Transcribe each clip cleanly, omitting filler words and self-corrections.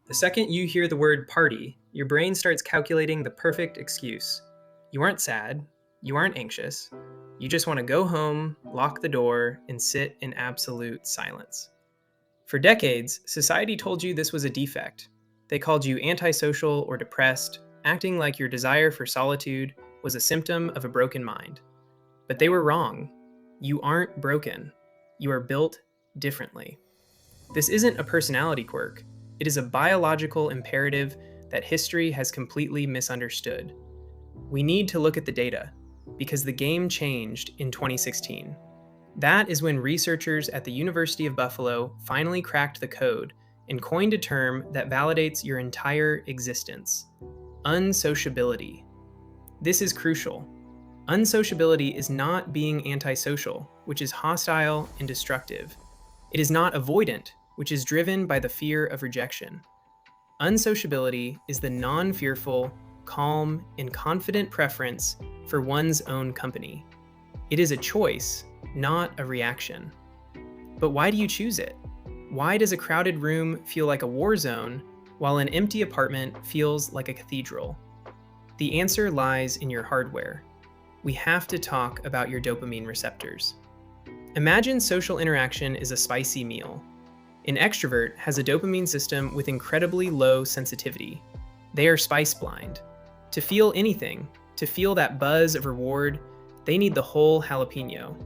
The second you hear the word party, your brain starts calculating the perfect excuse. You aren't sad. You aren't anxious. You just want to go home, lock the door, and sit in absolute silence. For decades, society told you this was a defect. They called you antisocial or depressed, acting like your desire for solitude was a symptom of a broken mind. But they were wrong. You aren't broken. You are built differently. This isn't a personality quirk. It is a biological imperative that history has completely misunderstood. We need to look at the data, because the game changed in 2016. That is when researchers at the University of Buffalo finally cracked the code and coined a term that validates your entire existence: unsociability. This is crucial. Unsociability is not being antisocial, which is hostile and destructive. It is not avoidant, which is driven by the fear of rejection. Unsociability is the non-fearful, calm, and confident preference for one's own company. It is a choice, not a reaction. But why do you choose it? Why does a crowded room feel like a war zone, while an empty apartment feels like a cathedral? The answer lies in your hardware. We have to talk about your dopamine receptors. Imagine social interaction is a spicy meal. An extrovert has a dopamine system with incredibly low sensitivity. They are spice blind. To feel anything, to feel that buzz of reward, they need the whole jalapeno.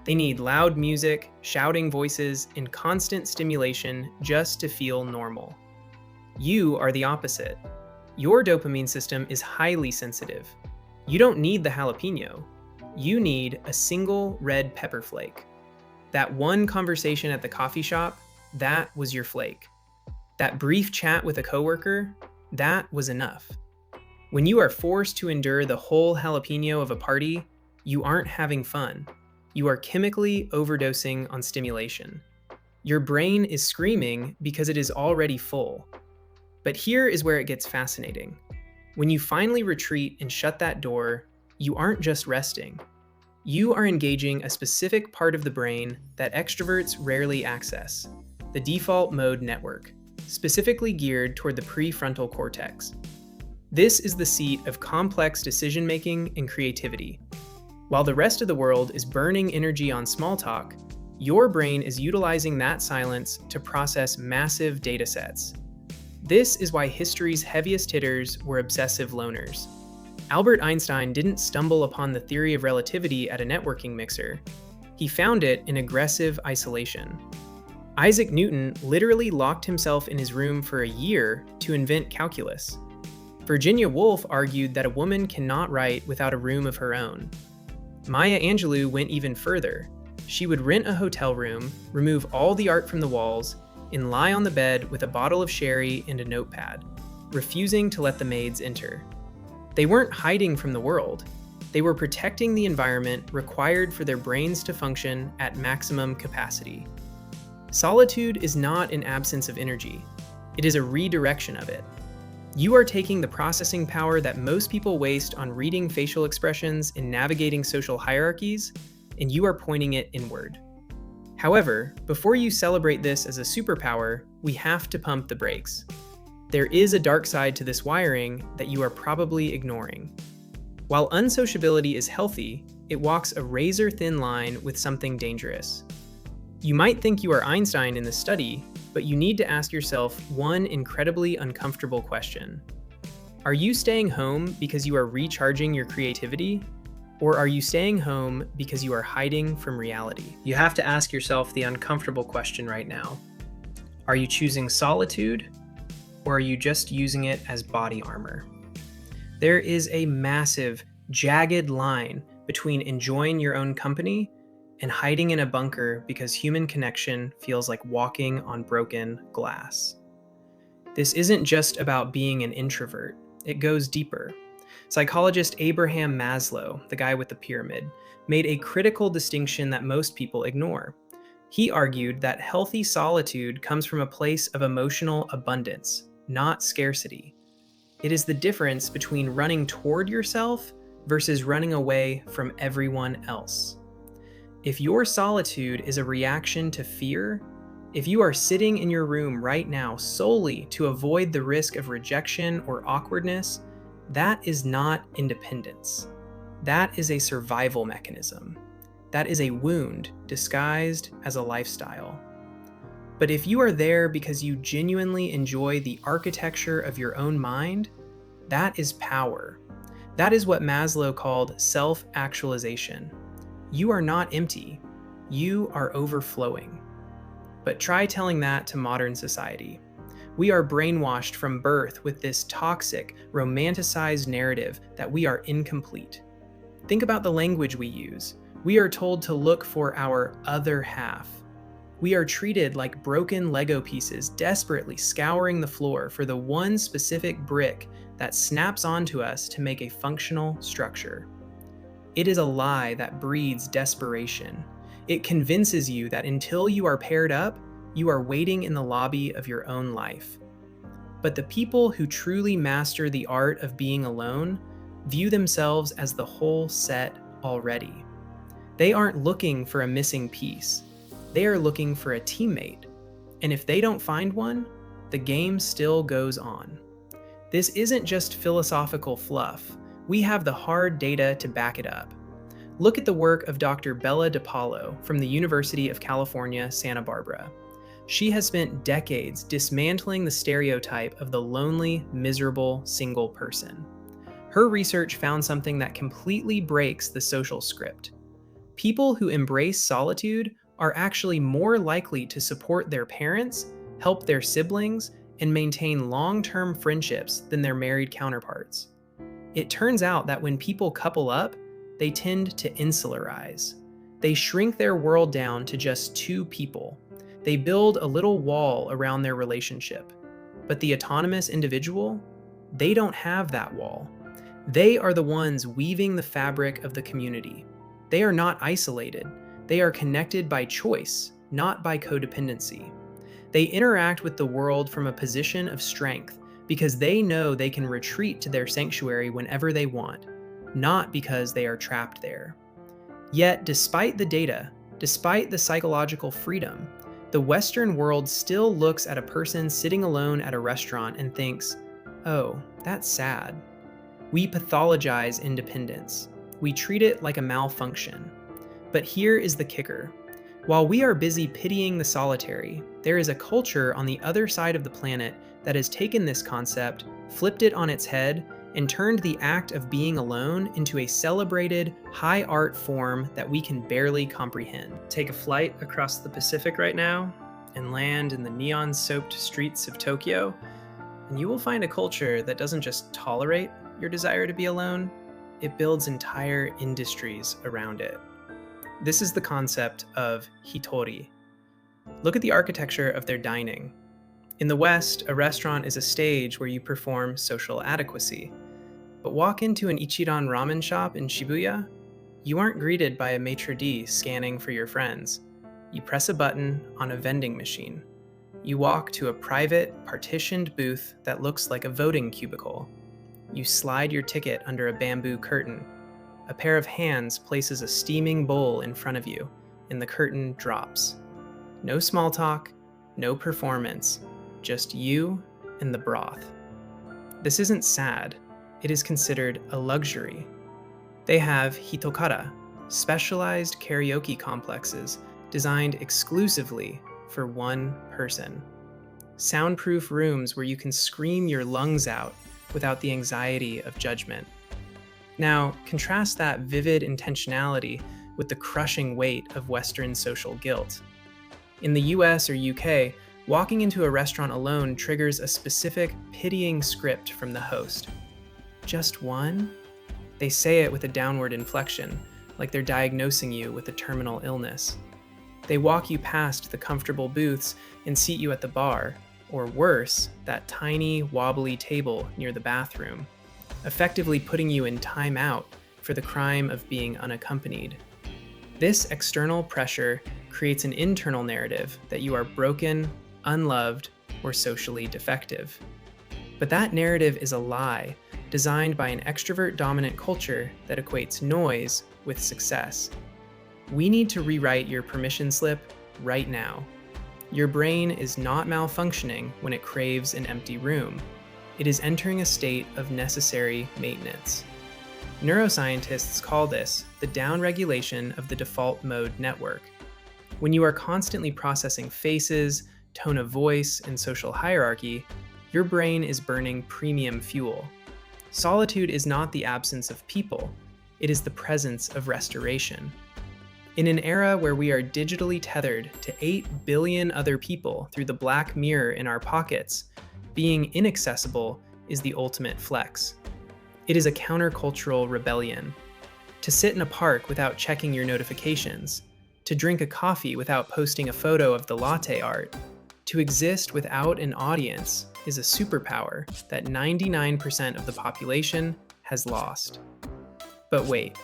They need loud music, shouting voices, and constant stimulation just to feel normal. You are the opposite. Your dopamine system is highly sensitive. You don't need the jalapeno. You need a single red pepper flake. That one conversation at the coffee shop, that was your flake. That brief chat with a coworker, that was enough. When you are forced to endure the whole jalapeno of a party, you aren't having fun. You are chemically overdosing on stimulation. Your brain is screaming because it is already full. But here is where it gets fascinating. When you finally retreat and shut that door, you aren't just resting. You are engaging a specific part of the brain that extroverts rarely access: the default mode network, specifically geared toward the prefrontal cortex. This is the seat of complex decision-making and creativity. While the rest of the world is burning energy on small talk, your brain is utilizing that silence to process massive data sets. This is why history's heaviest hitters were obsessive loners. Albert Einstein didn't stumble upon the theory of relativity at a networking mixer. He found it in aggressive isolation. Isaac Newton literally locked himself in his room for a year to invent calculus. Virginia Woolf argued that a woman cannot write without a room of her own. Maya Angelou went even further. She would rent a hotel room, remove all the art from the walls, and lie on the bed with a bottle of sherry and a notepad, refusing to let the maids enter. They weren't hiding from the world. They were protecting the environment required for their brains to function at maximum capacity. Solitude is not an absence of energy. It is a redirection of it. You are taking the processing power that most people waste on reading facial expressions and navigating social hierarchies, and you are pointing it inward. However, before you celebrate this as a superpower, we have to pump the brakes. There is a dark side to this wiring that you are probably ignoring. While unsociability is healthy, it walks a razor-thin line with something dangerous. You might think you are Einstein in this study, but you need to ask yourself one incredibly uncomfortable question. Are you staying home because you are recharging your creativity? Or are you staying home because you are hiding from reality? You have to ask yourself the uncomfortable question right now. Are you choosing solitude, or are you just using it as body armor? There is a massive, jagged line between enjoying your own company and hiding in a bunker because human connection feels like walking on broken glass. This isn't just about being an introvert. It goes deeper. Psychologist Abraham Maslow, the guy with the pyramid, made a critical distinction that most people ignore. He argued that healthy solitude comes from a place of emotional abundance, not scarcity. It is the difference between running toward yourself versus running away from everyone else. If your solitude is a reaction to fear, If you are sitting in your room right now solely to avoid the risk of rejection or awkwardness, that is not independence. That is a survival mechanism. That is a wound disguised as a lifestyle. But if you are there because you genuinely enjoy the architecture of your own mind, that is power. That is what Maslow called self-actualization. You are not empty. You are overflowing. But try telling that to modern society. We are brainwashed from birth with this toxic, romanticized narrative that we are incomplete. Think about the language we use. We are told to look for our other half. We are treated like broken Lego pieces, desperately scouring the floor for the one specific brick that snaps onto us to make a functional structure. It is a lie that breeds desperation. It convinces you that until you are paired up, you are waiting in the lobby of your own life. But the people who truly master the art of being alone view themselves as the whole set already. They aren't looking for a missing piece. They are looking for a teammate. And if they don't find one, the game still goes on. This isn't just philosophical fluff. We have the hard data to back it up. Look at the work of Dr. Bella DePaulo from the University of California, Santa Barbara. She has spent decades dismantling the stereotype of the lonely, miserable, single person. Her research found something that completely breaks the social script. People who embrace solitude are actually more likely to support their parents, help their siblings, and maintain long-term friendships than their married counterparts. It turns out that when people couple up, they tend to insularize. They shrink their world down to just two people. They build a little wall around their relationship. But the autonomous individual, they don't have that wall. They are the ones weaving the fabric of the community. They are not isolated. They are connected by choice, not by codependency. They interact with the world from a position of strength because they know they can retreat to their sanctuary whenever they want, not because they are trapped there. Yet, despite the data, despite the psychological freedom, the Western world still looks at a person sitting alone at a restaurant and thinks, "Oh, that's sad." We pathologize independence. We treat it like a malfunction. But here is the kicker. While we are busy pitying the solitary, there is a culture on the other side of the planet that has taken this concept, flipped it on its head, and turned the act of being alone into a celebrated, high art form that we can barely comprehend. Take a flight across the Pacific right now and land in the neon-soaked streets of Tokyo, and you will find a culture that doesn't just tolerate your desire to be alone, it builds entire industries around it. This is the concept of Hitori. Look at the architecture of their dining. In the West, a restaurant is a stage where you perform social adequacy. But walk into an Ichiran ramen shop in Shibuya, you aren't greeted by a maitre d' scanning for your friends. You press a button on a vending machine. You walk to a private, partitioned booth that looks like a voting cubicle. You slide your ticket under a bamboo curtain. A pair of hands places a steaming bowl in front of you, and the curtain drops. No small talk, no performance, just you and the broth. This isn't sad. It is considered a luxury. They have hitokara, specialized karaoke complexes designed exclusively for one person. Soundproof rooms where you can scream your lungs out without the anxiety of judgment. Now, contrast that vivid intentionality with the crushing weight of Western social guilt. In the US or UK, walking into a restaurant alone triggers a specific pitying script from the host. Just one? They say it with a downward inflection, like they're diagnosing you with a terminal illness. They walk you past the comfortable booths and seat you at the bar, or worse, that tiny, wobbly table near the bathroom, effectively putting you in timeout for the crime of being unaccompanied. This external pressure creates an internal narrative that you are broken, unloved, or socially defective. But that narrative is a lie designed by an extrovert-dominant culture that equates noise with success. We need to rewrite your permission slip right now. Your brain is not malfunctioning when it craves an empty room. It is entering a state of necessary maintenance. Neuroscientists call this the downregulation of the default mode network. When you are constantly processing faces, tone of voice, and social hierarchy, your brain is burning premium fuel. Solitude is not the absence of people, it is the presence of restoration. In an era where we are digitally tethered to 8 billion other people through the black mirror in our pockets, being inaccessible is the ultimate flex. It is a countercultural rebellion. To sit in a park without checking your notifications, to drink a coffee without posting a photo of the latte art, to exist without an audience is a superpower that 99% of the population has lost. But wait,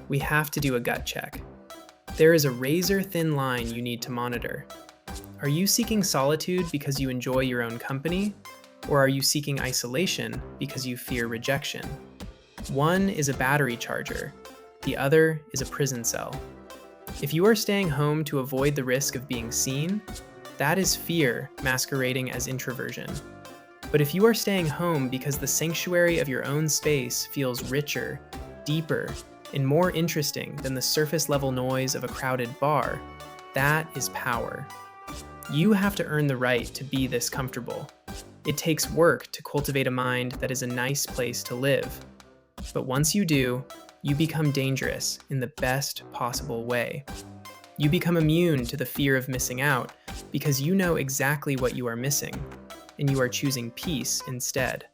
we have to do a gut check. There is a razor-thin line you need to monitor. Are you seeking solitude because you enjoy your own company? Or are you seeking isolation because you fear rejection? One is a battery charger, the other is a prison cell. If you are staying home to avoid the risk of being seen, that is fear masquerading as introversion. But if you are staying home because the sanctuary of your own space feels richer, deeper, and more interesting than the surface-level noise of a crowded bar, that is power. You have to earn the right to be this comfortable. It takes work to cultivate a mind that is a nice place to live. But once you do, you become dangerous in the best possible way. You become immune to the fear of missing out because you know exactly what you are missing, and you are choosing peace instead.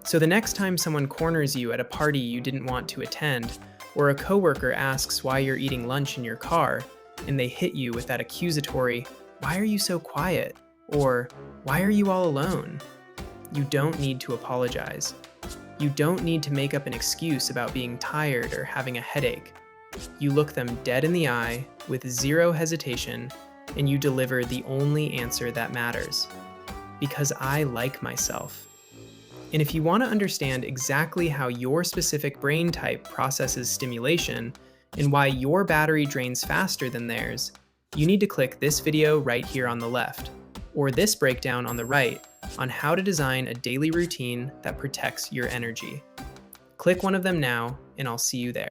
So the next time someone corners you at a party you didn't want to attend, or a coworker asks why you're eating lunch in your car, and they hit you with that accusatory, "Why are you so quiet?" or "Why are you all alone?" You don't need to apologize. You don't need to make up an excuse about being tired or having a headache. You look them dead in the eye with zero hesitation, and you deliver the only answer that matters. Because I like myself. And if you want to understand exactly how your specific brain type processes stimulation and why your battery drains faster than theirs, you need to click this video right here on the left, or this breakdown on the right on how to design a daily routine that protects your energy. Click one of them now, and I'll see you there.